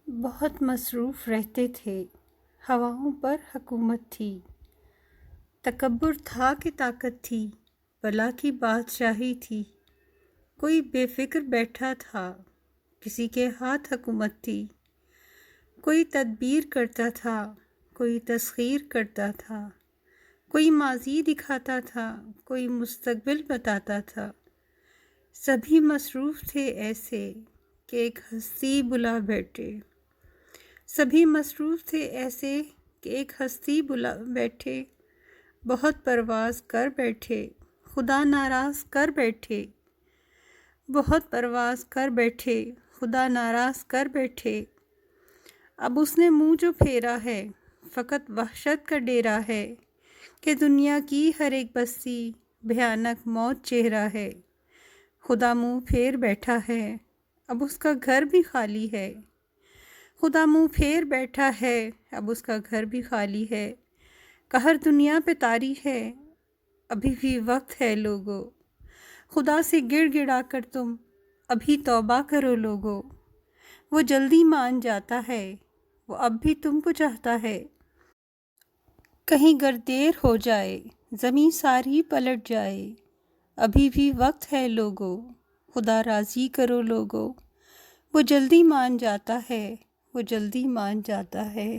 بہت مصروف رہتے تھے، ہواؤں پر حکومت تھی، تکبر تھا کہ طاقت تھی، بلا کی بادشاہی تھی۔ کوئی بے فکر بیٹھا تھا، کسی کے ہاتھ حکومت تھی۔ کوئی تدبیر کرتا تھا، کوئی تسخیر کرتا تھا، کوئی ماضی دکھاتا تھا، کوئی مستقبل بتاتا تھا۔ سبھی مصروف تھے ایسے کہ ایک ہستی بلا بیٹھے۔ سبھی مصروف تھے ایسے کہ ایک ہستی بلا بیٹھے۔ بہت پرواز کر بیٹھے، خدا ناراض کر بیٹھے۔ بہت پرواز کر بیٹھے، خدا ناراض کر بیٹھے۔ اب اس نے منہ جو پھیرا ہے، فقط وحشت کا ڈیرا ہے کہ دنیا کی ہر ایک بستی بھیانک موت چہرہ ہے۔ خدا منہ پھیر بیٹھا ہے، اب اس کا گھر بھی خالی ہے۔ خدا منہ پھیر بیٹھا ہے، اب اس کا گھر بھی خالی ہے۔ قہر دنیا پہ طاری ہے، ابھی بھی وقت ہے لوگو۔ خدا سے گڑ گڑا کر تم ابھی توبہ کرو لوگو۔ وہ جلدی مان جاتا ہے، وہ اب بھی تم کو چاہتا ہے۔ کہیں گر دیر ہو جائے، زمیں ساری پلٹ جائے، ابھی بھی وقت ہے لوگو۔ خدا راضی کرو لوگو۔ وہ جلدی مان جاتا ہے، وہ جلدی مان جاتا ہے۔